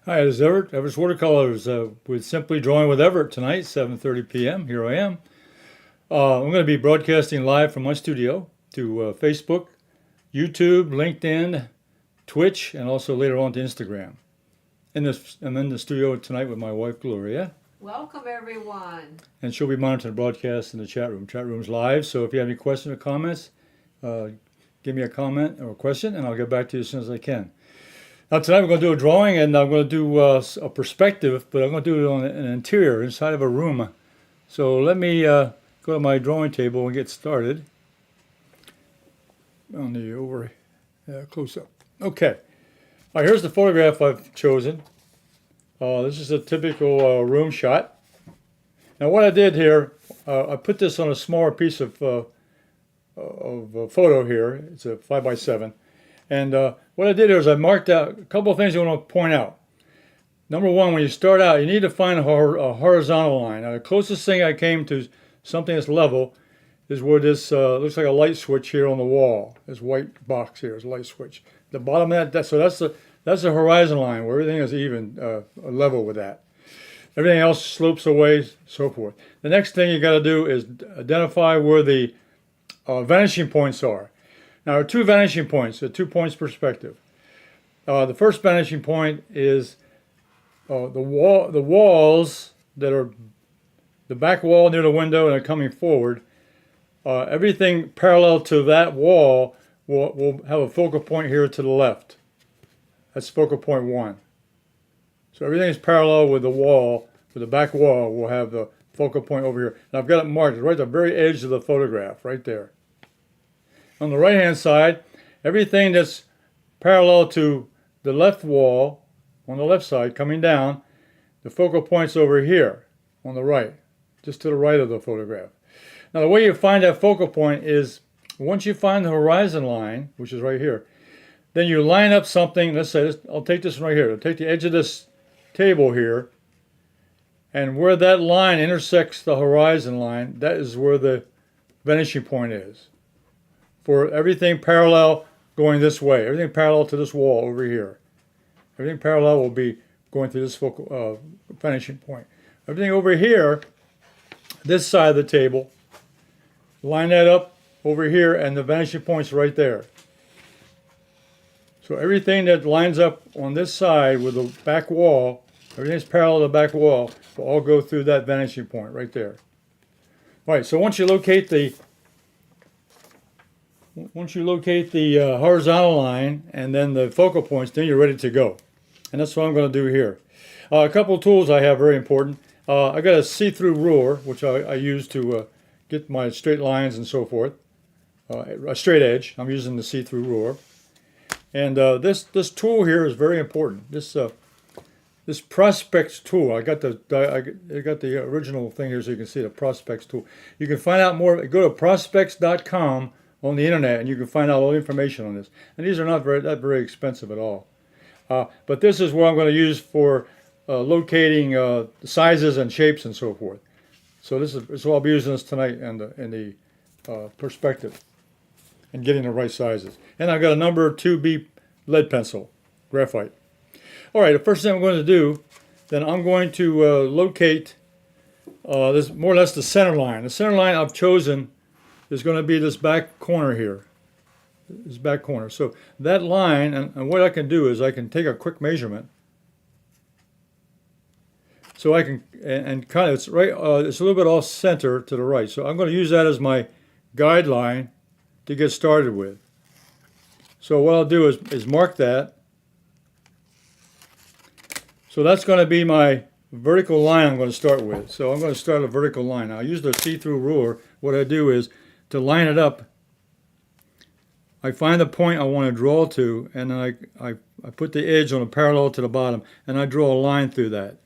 Hi, this is Everett. Everett's Watercolors with Simply Drawing with Everett tonight, 7:30 p.m. Here I am. I'm going to be broadcasting live from my studio to Facebook, YouTube, LinkedIn, Twitch, and also later on to Instagram. I'm in the studio tonight with my wife, Gloria, Welcome, everyone. and she'll be monitoring the broadcast in the chat room. Chat room's live, so if you have any questions or comments, give me a comment or a question, and I'll get back to you as soon as I can. Now tonight we're going to do a drawing, and I'm going to do a perspective, but I'm going to do it on an interior, inside of a room. So let me go to my drawing table and get started. On the close up. Okay. All right, here's the photograph I've chosen. This is a typical room shot. Now what I did here, I put this on a smaller piece of photo here. It's a 5x7. And what I did here is I marked out a couple of things I want to point out. Number one, when you start out, you need to find a horizontal line. Now, the closest thing I came to something that's level is where this looks like a light switch here on the wall. This white box here is a light switch. The bottom of that, so that's the horizon line where everything is even level with that. Everything else slopes away, so forth. The next thing you got to do is identify where the vanishing points are. Now, there are two vanishing points, a 2 points perspective. The first vanishing point is the walls that are the back wall near the window and are coming forward. Everything parallel to that wall will have a focal point here to the left. That's focal point 1. So everything is parallel with the wall, with the back wall will have the focal point over here. And I've got it marked right at the very edge of the photograph, right there. On the right hand side, everything that's parallel to the left wall, on the left side, coming down, the focal point's over here, on the right, just to the right of the photograph. Now the way you find that focal point is, once you find the horizon line, which is right here, then you line up something, let's say, I'll take this one right here, I'll take the edge of this table here, and where that line intersects the horizon line, that is where the vanishing point is. For everything parallel going this way, everything parallel to this wall over here. Everything parallel will be going through this focal vanishing point. Everything over here, this side of the table, line that up over here and the vanishing point's right there. So everything that lines up on this side with the back wall, everything's parallel to the back wall, will all go through that vanishing point right there. All right, so once you locate the horizontal line and then the focal points, then you're ready to go. And that's what I'm going to do here. A couple of tools I have, very important. I got a see-through ruler, which I use to get my straight lines and so forth. A straight edge. I'm using the see-through ruler. And this tool here is very important. This Prospek Tool. I got the original thing here so you can see the Prospek Tool. You can find out more. Go to prospects.com on the internet, and you can find out all the information on this. And these are not very expensive at all. But this is what I'm going to use for locating the sizes and shapes and so forth. So this is what I'll be using this tonight in the perspective and getting the right sizes. And I've got a number 2B lead pencil, graphite. All right, the first thing I'm going to do, then I'm going to locate this more or less the center line. The center line I've chosen is going to be this back corner here. This back corner. So that line, and what I can do is I can take a quick measurement. So I can, and kind of, it's right, it's a little bit off center to the right. So I'm going to use that as my guideline to get started with. So what I'll do is mark that. So that's going to be my vertical line I'm going to start with. So I'm going to start a vertical line. Now I use the see-through ruler. What I do is, to line it up, I find the point I want to draw to, and then I put the edge on a parallel to the bottom, and I draw a line through that.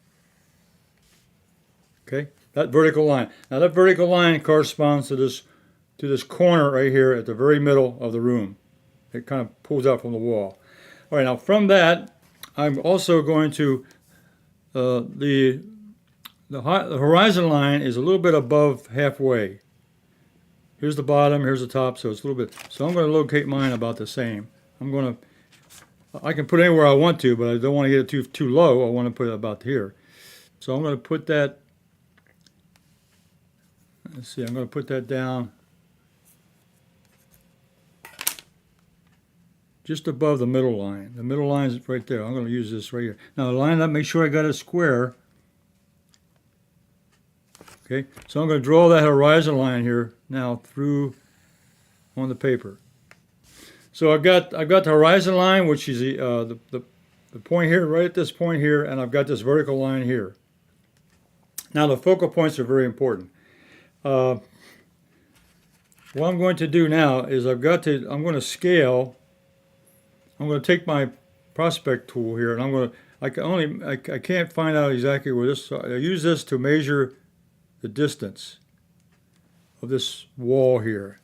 Okay, that vertical line. Now that vertical line corresponds to this corner right here at the very middle of the room. It kind of pulls out from the wall. All right, now from that, I'm also going to the horizon line is a little bit above halfway. Here's the bottom, here's the top, so it's a little bit. So I'm going to locate mine about the same. I'm going to I can put it anywhere I want to, but I don't want to get it too low. I want to put it about here. So I'm going to put that, let's see, I'm going to put that down just above the middle line. The middle line is right there. I'm going to use this right here. Now line up, make sure I got a square. Okay, so I'm going to draw that horizon line here now through on the paper. So I've got the horizon line, which is the point here, right at this point here, and I've got this vertical line here. Now the focal points are very important. What I'm going to do now is I'm going to scale. I'm going to take my Prospek tool here, and I can't find out exactly where this. I use this to measure the distance of this wall here.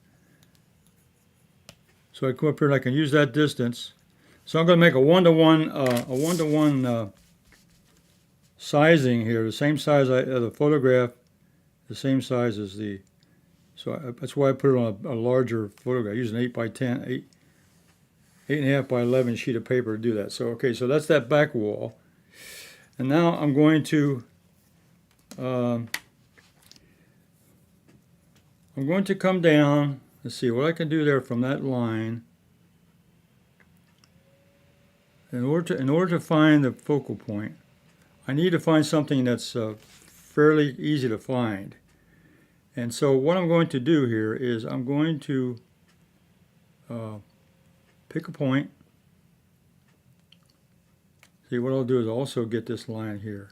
So I come up here and I can use that distance. So I'm going to make a one-to-one sizing here, the same size of the photograph, the same size as the. So that's why I put it on a larger photograph. I use an 8x10, 8.5 by 11 sheet of paper to do that. So okay, so that's that back wall, and now I'm going to come down. Let's see what I can do there from that line. In order to find the focal point, I need to find something that's fairly easy to find. And so what I'm going to do here is I'm going to pick a point. See, what I'll do is also get this line here,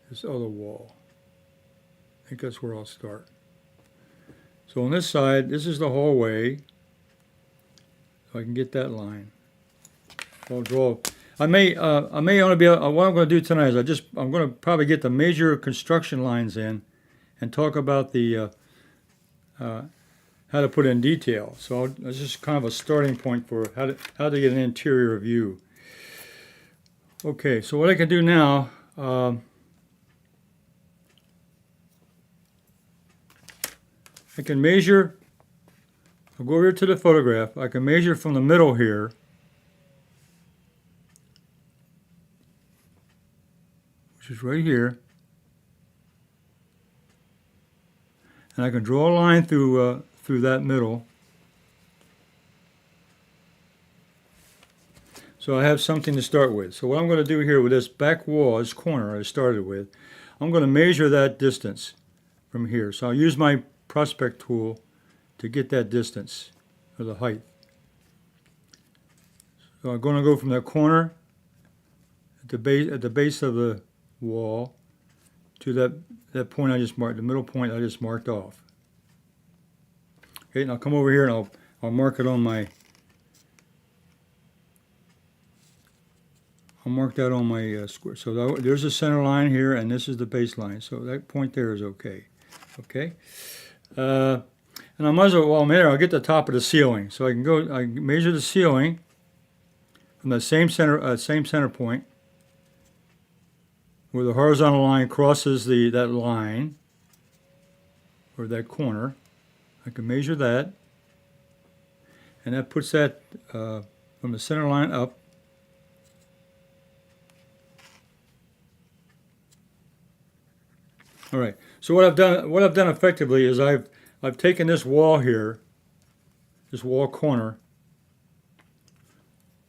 this other wall. I think that's where I'll start. So on this side, this is the hallway. So I can get that line. I'll draw. I may only be. What I'm going to do tonight is I'm going to probably get the major construction lines in, and talk about the how to put in detail. So that's just kind of a starting point for how to get an interior view. Okay, so what I can do now. I can measure, I'll go over to the photograph, I can measure from the middle here, which is right here, and I can draw a line through that middle. So I have something to start with. So what I'm going to do here with this back wall, this corner I started with, I'm going to measure that distance from here. So I'll use my Prospek tool to get that distance or the height. So I'm going to go from that corner at the base of the wall to that point I just marked, the middle point I just marked off. Okay, and I'll come over here and I'll mark it on my. I'll mark that on my square. So there's a center line here, and this is the baseline. So that point there is okay. Okay. And I might as well, while I'm there, I'll get the top of the ceiling. So I can measure the ceiling from the same center point where the horizontal line crosses that line, or that corner. I can measure that, and that puts that from the center line up. All right. So what I've done effectively is I've taken this wall here, this wall corner,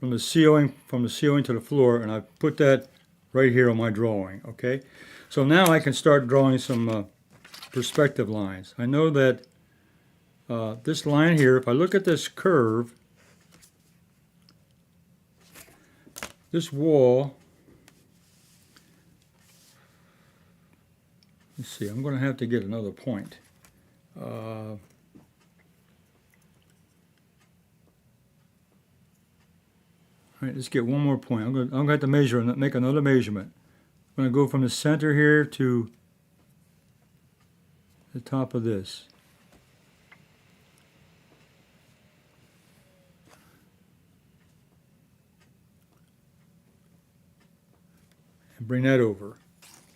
from the ceiling to the floor, and I've put that right here on my drawing. Okay. So now I can start drawing some perspective lines. I know that this line here, if I look at this curve, this wall. Let's see, I'm going to have to get another point. All right, let's get one more point. I'm going to have to measure and make another measurement. I'm going to go from the center here to the top of this. And bring that over.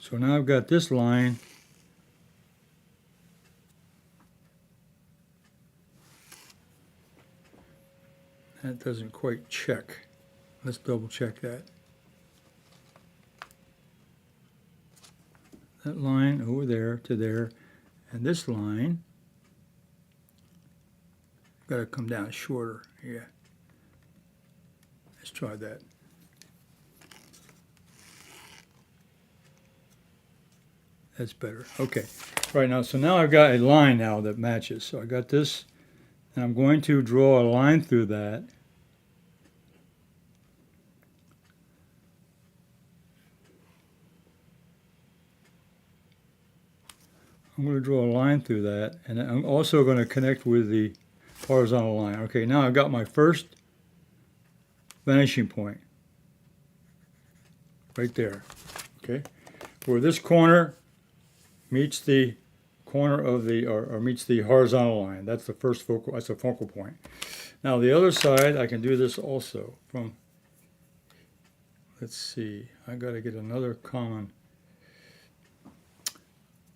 So now I've got this line. That doesn't quite check. Let's double check that. That line over there to there, and this line got to come down shorter. Yeah. Let's try that. That's better. Okay. Right now, so now I've got a line now that matches. So I got this, and I'm going to draw a line through that. I'm going to draw a line through that, and I'm also going to connect with the horizontal line. Okay, now I've got my first vanishing point right there. Okay, where this corner meets the corner of the or meets the horizontal line. That's the first focal. That's a focal point. Now the other side, I can do this also from. Let's see. I got to get another common.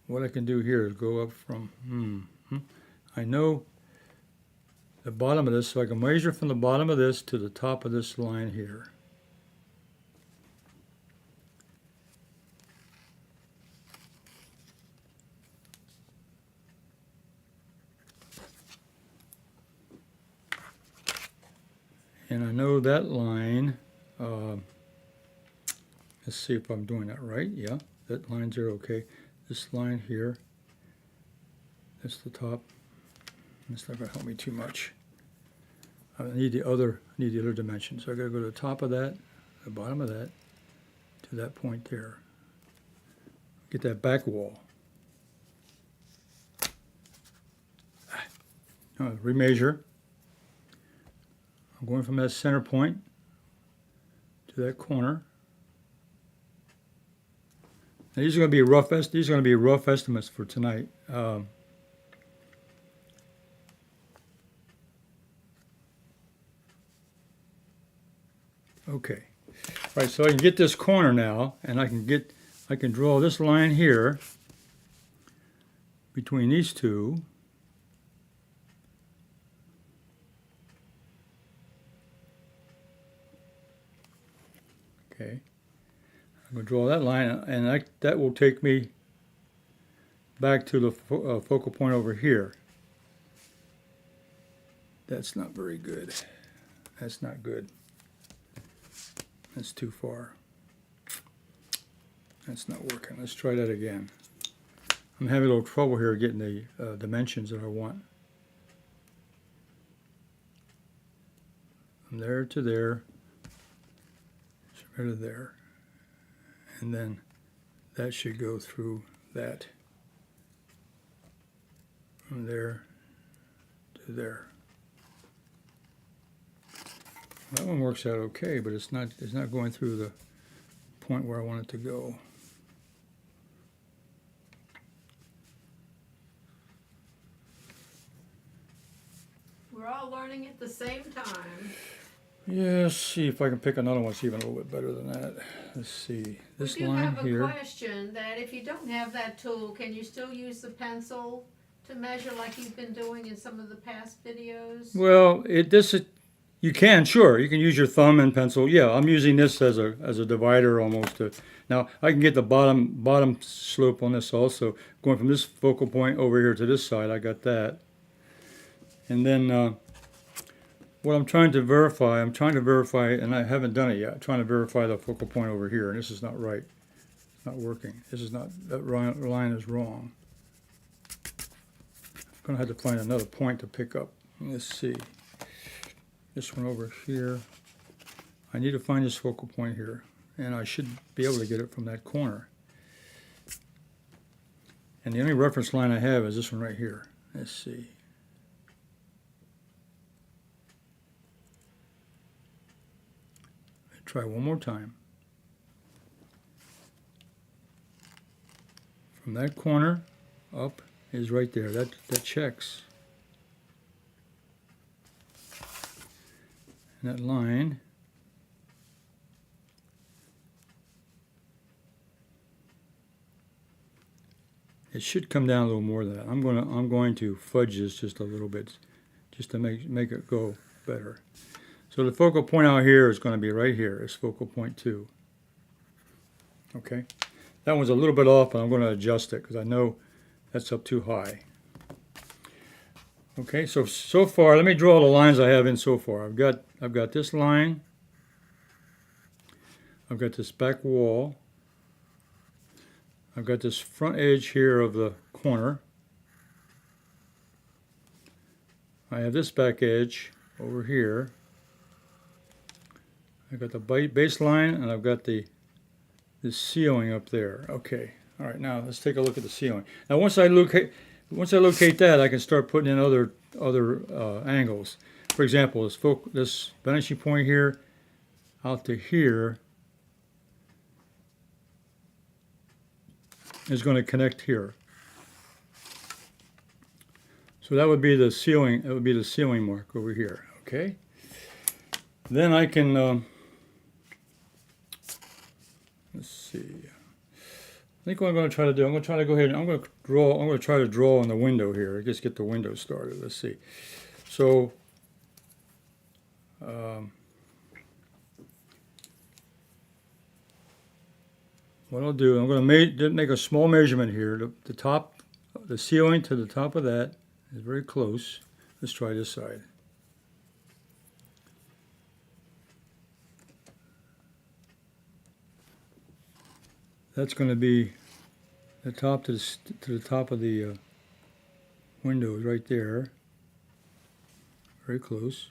What I can do here is go up from, I know the bottom of this, so I can measure from the bottom of this to the top of this line here. And I know that line, let's see if I'm doing that right. Yeah, that lines are okay. This line here, that's the top. That's not going to help me too much. I need the other dimension. So I got to go to the top of that, the bottom of that, to that point there. Get that back wall. Now remeasure. I'm going from that center point to that corner. Now these are going to be rough. These are going to be rough estimates for tonight. Okay, right. So I can get this corner now, and I can draw this line here between these two. Okay. I'm going to draw that line, and that will take me back to the focal point over here. That's not very good. That's not good. That's too far. That's not working. Let's try that again. I'm having a little trouble here getting the dimensions that I want. From there to there, right to there. And then that should go through that. From there to there. That one works out okay, but it's not going through the point where I want it to go. We're all learning at the same time. Yeah, let's see if I can pick another one that's even a little bit better than that. Let's see. This line have a here. question that if you don't have that tool, can you still use the pencil to measure like you've been doing in some of the past videos? Well, you can, sure. You can use your thumb and pencil. Yeah, I'm using this as a divider almost. Now I can get the bottom slope on this also. Going from this focal point over here to this side, I got that. And then what I'm trying to verify, and I haven't done it yet. I'm trying to verify the focal point over here, and this is not right. It's not working. This is not, that line is wrong. I'm going to have to find another point to pick up. Let's see. This one over here. I need to find this focal point here, and I should be able to get it from that corner. And the only reference line I have is this one right here. Let's see. Try one more time. From that corner up is right there. That checks. And that line it should come down a little more than that. I'm going to fudge this just a little bit, just to make it go better. So the focal point out here is going to be right here. It's focal point 2. Okay, that one's a little bit off, but I'm going to adjust it because I know that's up too high. Okay, so far, let me draw the lines I have in so far. I've got this line. I've got this back wall. I've got this front edge here of the corner. I have this back edge over here. I've got the baseline, and I've got the ceiling up there. Okay, all right. Now let's take a look at the ceiling. Now once I locate that, I can start putting in other angles. For example, this vanishing point here out to here is going to connect here. So that would be the ceiling. That would be the ceiling mark over here. Okay. Then I can let's see. I think what I'm going to try to do, I'm going to try to go ahead and I'm going to try to draw on the window here. Just get the window started. Let's see. So what I'll do, I'm going to make a small measurement here. The ceiling to the top of that is very close. Let's try this side. That's going to be the top to the top of the window is right there. Very close.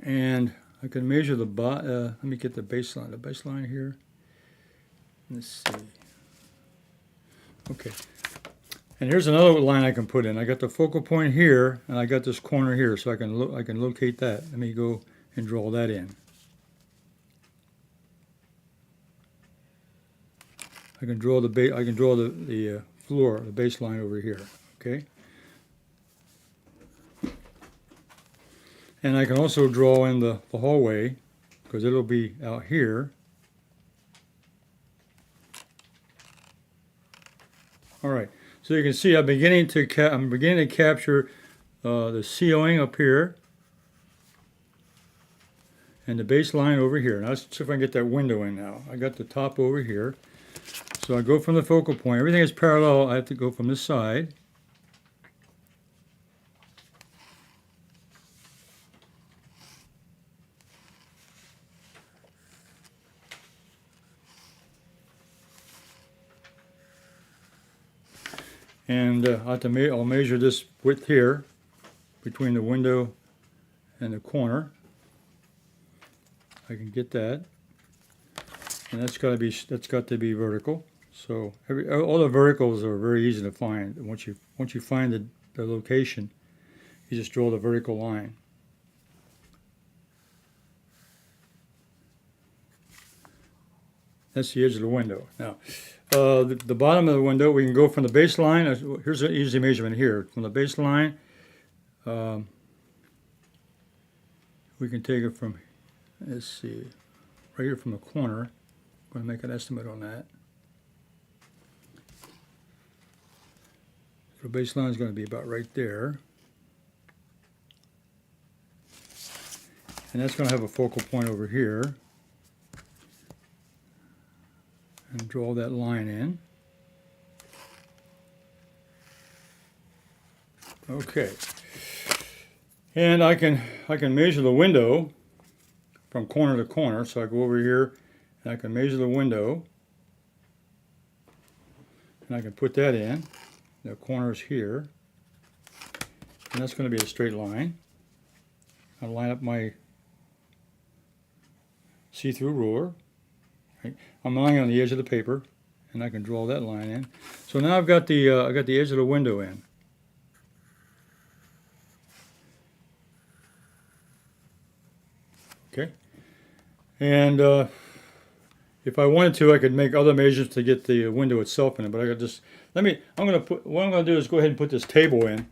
And I can measure the let me get the baseline. The baseline here. Let's see. Okay. And here's another line I can put in. I got the focal point here, and I got this corner here, so I can locate that. Let me go and draw that in. I can draw the floor, the baseline over here. Okay. And I can also draw in the hallway, because it'll be out here. All right. So you can see I'm beginning to capture the ceiling up here and the baseline over here. Now let's see if I can get that window in now. I got the top over here. So I go from the focal point. Everything is parallel. I have to go from this side. And I'll measure this width here between the window and the corner. I can get that, and that's got to be vertical. So all the verticals are very easy to find. Once you find the location, you just draw the vertical line. That's the edge of the window. Now, the bottom of the window, we can go from the baseline. Here's an easy measurement here. From the baseline, we can take it from, let's see, right here from the corner. I'm going to make an estimate on that. So the baseline is going to be about right there. And that's going to have a focal point over here. And draw that line in. Okay. And I can measure the window from corner to corner. So I go over here and I can measure the window. And I can put that in. The corner is here. And that's going to be a straight line. I'll line up my see-through ruler. Right. I'm lying on the edge of the paper, and I can draw that line in. So now I've got the edge of the window in. Okay, and if I wanted to, I could make other measurements to get the window itself in it. But I got just what I'm going to do is go ahead and put this table in.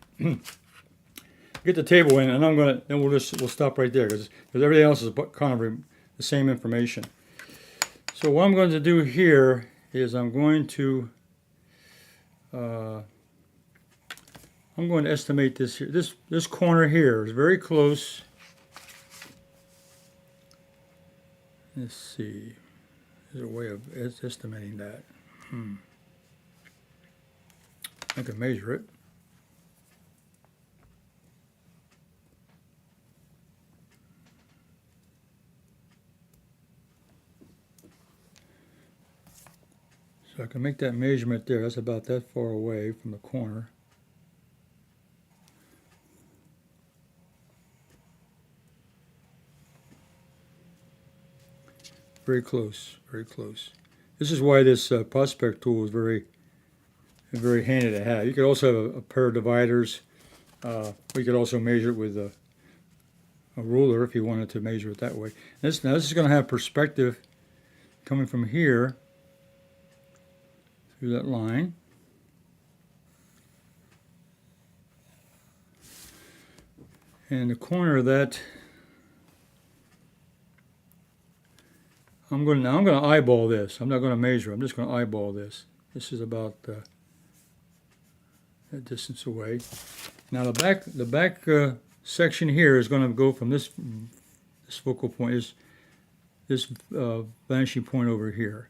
Get the table in, and then we'll stop right there because everything else is kind of the same information. So what I'm going to do here is I'm going to estimate this here. This corner here is very close Let's see. There's a way of estimating that. I can measure it. So I can make that measurement there. That's about that far away from the corner. Very close, very close. This is why this Prospek tool is very handy to have. You could also have a pair of dividers. We could also measure it with a ruler if you wanted to measure it that way. Now this is going to have perspective coming from here through that line. And the corner of that, I'm going to eyeball this. I'm not going to measure. I'm just going to eyeball this. This is about that distance away. Now the back section here is going to go from this focal point, is this vanishing point over here.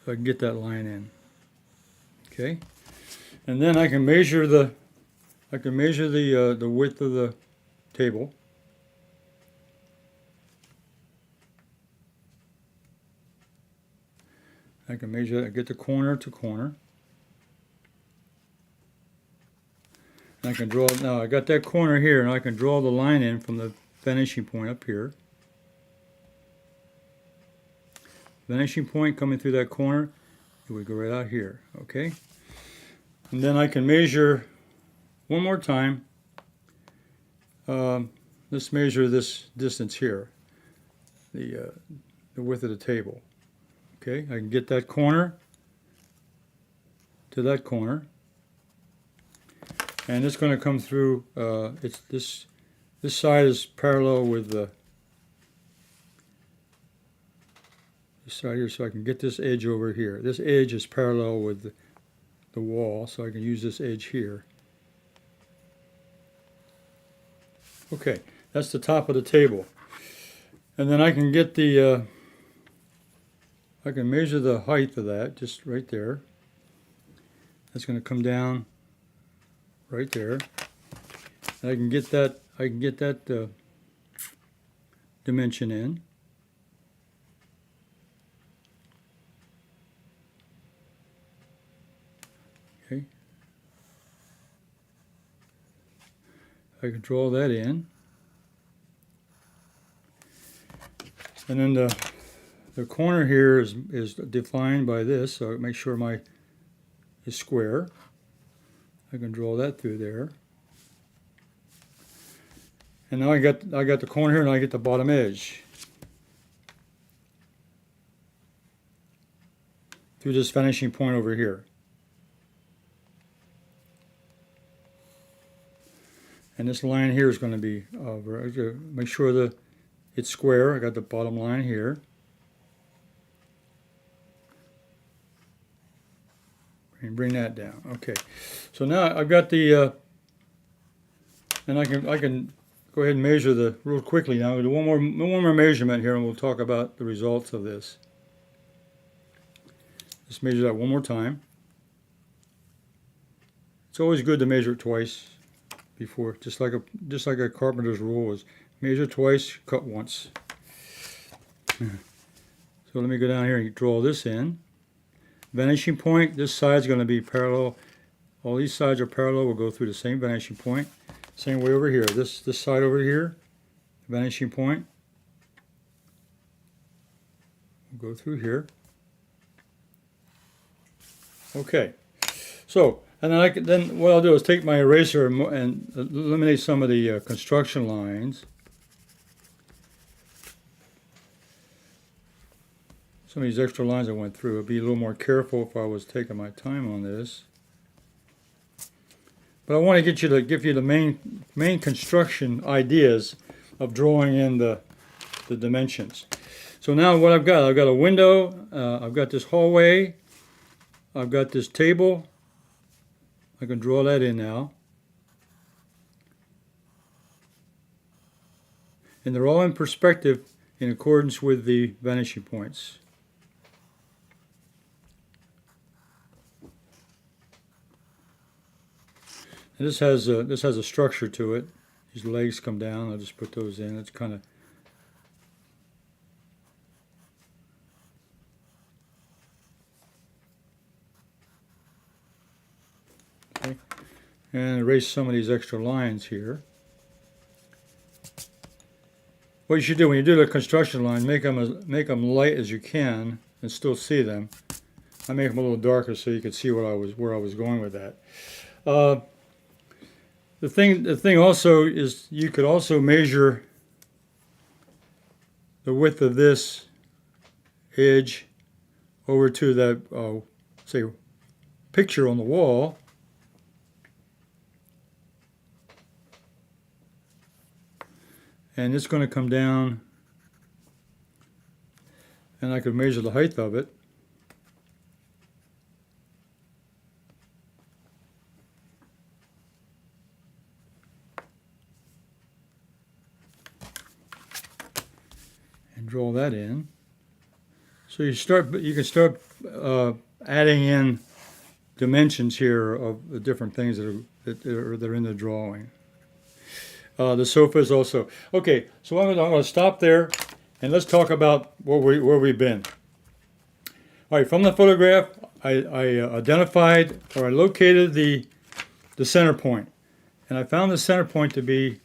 So I can get that line in. Okay, and then I can measure the width of the table. I can measure that, get the corner to corner. And I can draw, now I got that corner here, and I can draw the line in from the vanishing point up here. Vanishing point coming through that corner, it would go right out here, okay? And then I can measure one more time. Let's measure this distance here, the width of the table. Okay, I can get that corner to that corner, and it's going to come through. It's this side is parallel with the side here, so I can get this edge over here. This edge is parallel with the wall, so I can use this edge here. Okay, that's the top of the table, and then I can get the. I can measure the height of that just right there. That's going to come down right there. And I can get that. I can get that dimension in. Okay. I can draw that in, and then the corner here is defined by this, so make sure my is square. I can draw that through there. And now I got the corner here, and I get the bottom edge through this vanishing point over here. And this line here is going to be make sure that it's square. I got the bottom line here. And bring that down. Okay, so now I've got the, and I can go ahead and measure real quickly now. We'll do one more measurement here, and we'll talk about the results of this. Just measure that one more time. It's always good to measure it twice before, just like a carpenter's rule is measure twice, cut once. So let me go down here and draw this in. Vanishing point, this side is going to be parallel. All these sides are parallel. We'll go through the same vanishing point. Same way over here. This side over here, vanishing point. We'll go through here. Okay. So, and then what I'll do is take my eraser and eliminate some of the construction lines. Some of these extra lines I went through. I'd be a little more careful if I was taking my time on this. But I want to give you the main construction ideas of drawing in the dimensions. So now what I've got a window, I've got this hallway, I've got this table. I can draw that in now. and they're all in perspective in accordance with the vanishing points. And this has a structure to it. These legs come down. I'll just put those in. It's kind of okay. And erase some of these extra lines here. What you should do when you do the construction line, make them light as you can and still see them. I make them a little darker so you can see where I was going with that. The thing also is you could also measure the width of this edge over to that say picture on the wall. And it's going to come down, and I could measure the height of it. And draw that in. So you can start adding in dimensions here of the different things that are in the drawing. The sofa is also okay. So I'm going to stop there, and let's talk about where we've been. All right, from the photograph, I identified or I located the center point, and I found the center point to be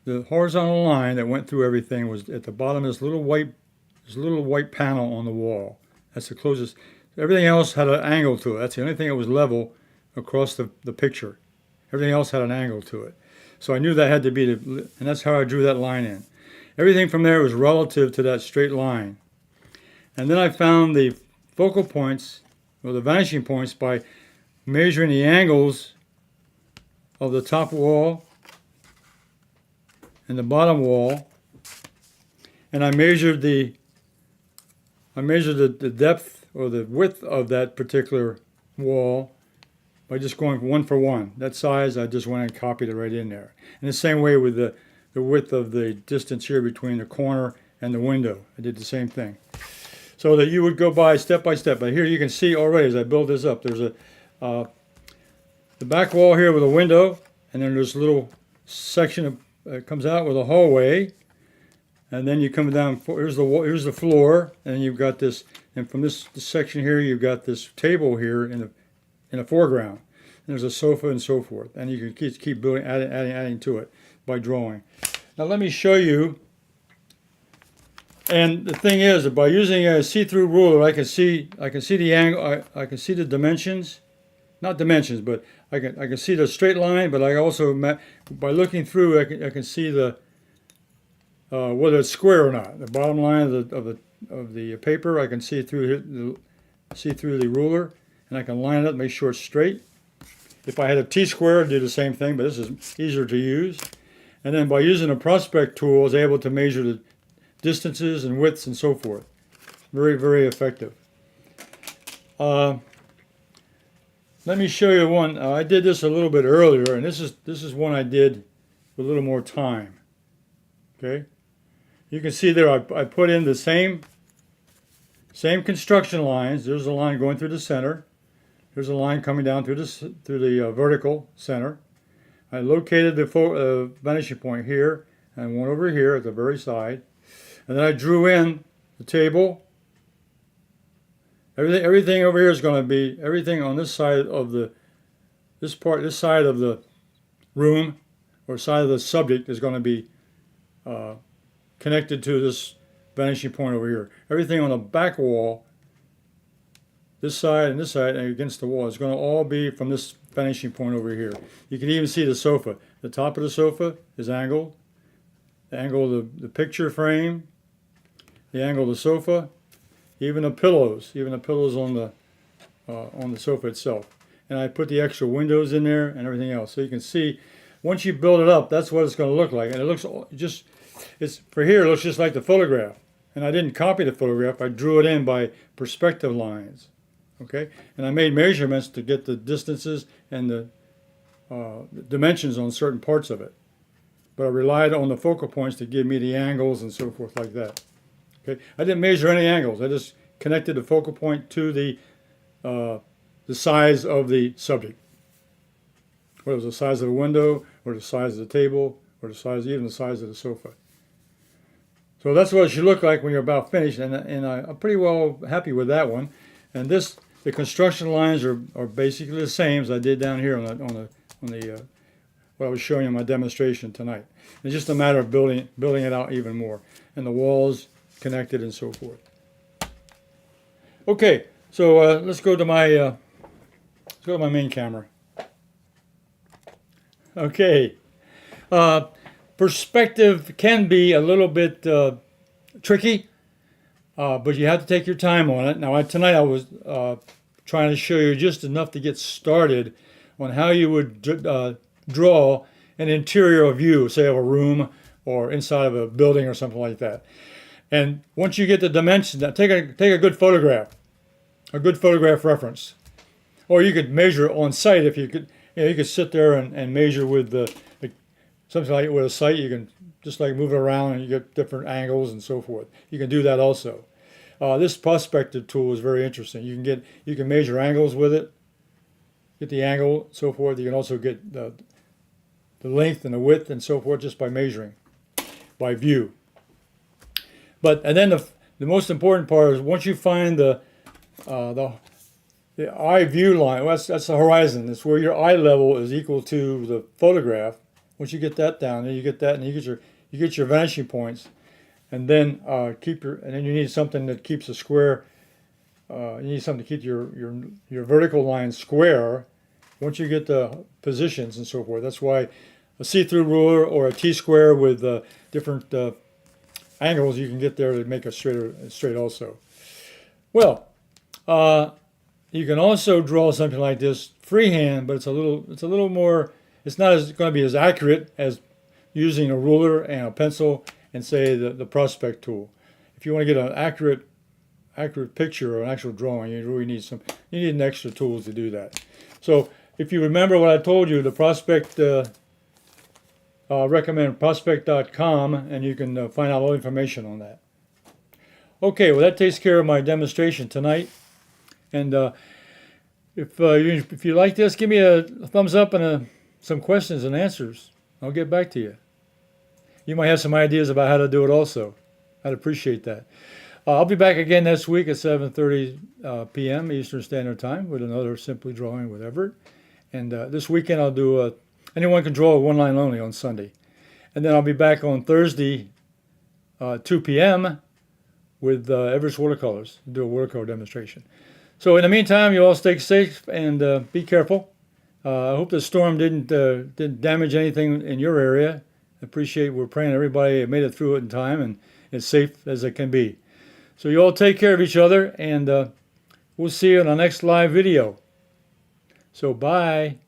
the horizontal line that went through everything was at the bottom of this little white panel on the wall. That's the closest. Everything else had an angle to it. That's the only thing that was level across the picture. Everything else had an angle to it. So I knew that had to be, and that's how I drew that line in. Everything from there was relative to that straight line. And then I found the focal points, or the vanishing points, by measuring the angles of the top wall and the bottom wall. And I measured the depth or the width of that particular wall by just going one for one. That size, I just went and copied it right in there. And the same way with the width of the distance here between the corner and the window. I did the same thing. So that you would go by step. But here you can see already as I build this up, there's the back wall here with a window, and then there's a little section that comes out with a hallway. And then you come down, here's the floor, and you've got this, and from this section here, you've got this table here in the foreground. And there's a sofa and so forth. And you can keep building, adding to it by drawing. Now let me show you. And the thing is that by using a see-through ruler, I can see the angle, I can see the dimensions, not dimensions, but I can see the straight line. But I also, by looking through, I can see the whether it's square or not. The bottom line of the paper, I can see through the ruler. And I can line it up, make sure it's straight. If I had a T-square, I'd do the same thing, but this is easier to use. And then by using a Prospek tool, I was able to measure the distances and widths and so forth. Very, very effective. Let me show you one. I did this a little bit earlier, and this is one I did with a little more time. Okay, you can see there I put in the same construction lines. There's a line going through the center. Here's a line coming down through the vertical center. I located the vanishing point here and one over here at the very side. And then I drew in the table. Everything over here is going to be, everything on this side of this side of the room or side of the subject is going to be connected to this vanishing point over here. Everything on the back wall, this side and against the wall, is going to all be from this vanishing point over here. You can even see the sofa. The top of the sofa is angled. The angle of the picture frame, the angle of the sofa, even the pillows on the sofa itself. And I put the extra windows in there and everything else. So you can see, once you build it up, that's what it's going to look like. And it looks just, for here, it looks just like the photograph. And I didn't copy the photograph. I drew it in by perspective lines. Okay, and I made measurements to get the distances and the dimensions on certain parts of it. but I relied on the focal points to give me the angles and so forth like that. Okay, I didn't measure any angles. I just connected the focal point to the size of the subject. Whether it was the size of the window, or the size of the table, or even the size of the sofa. So that's what it should look like when you're about finished, and I'm pretty well happy with that one. And the construction lines are basically the same as I did down here on the what I was showing you in my demonstration tonight. It's just a matter of building it out even more, and the walls connected and so forth. Okay, so let's go to my main camera. Okay, perspective can be a little bit tricky, but you have to take your time on it. Now, tonight I was trying to show you just enough to get started on how you would draw an interior view, say of a room or inside of a building or something like that. And once you get the dimensions, now take a good photograph reference, or you could measure on site if you could. You could sit there and measure with something like with a site. You can just like move it around and you get different angles and so forth. You can do that also. This Prospek tool is very interesting. You can measure angles with it, get the angle, so forth. You can also get the length and the width and so forth just by measuring, by view. And then the most important part is once you find the eye view line, well, that's the horizon. It's where your eye level is equal to the photograph. Once you get that down, then you get that, and you get your vanishing points, and then and then you need something that keeps a square. You need something to keep your vertical line square. Once you get the positions and so forth, that's why a see-through ruler or a T-square with different angles you can get there to make a straight also. Well. You can also draw something like this freehand, but it's a little more. It's not going to be as accurate as using a ruler and a pencil and say the Prospek tool. If you want to get an accurate picture or an actual drawing, you really need an extra tools to do that. So if you remember what I told you, the Prospek recommend prospek.com, and you can find out all the information on that. Okay, well that takes care of my demonstration tonight. And if you like this, give me a thumbs up and some questions and answers. I'll get back to you. You might have some ideas about how to do it also. I'd appreciate that. I'll be back again next week at 7:30 p.m. Eastern Standard Time with another Simply Drawing with Everett. And this weekend I'll do anyone can draw one line only on Sunday. And then I'll be back on Thursday 2 p.m. with Everett's Watercolors, do a watercolor demonstration. So in the meantime, you all stay safe and be careful. I hope the storm didn't damage anything in your area. We're praying everybody made it through it in time and as safe as it can be. So you all take care of each other, and we'll see you in our next live video. So bye.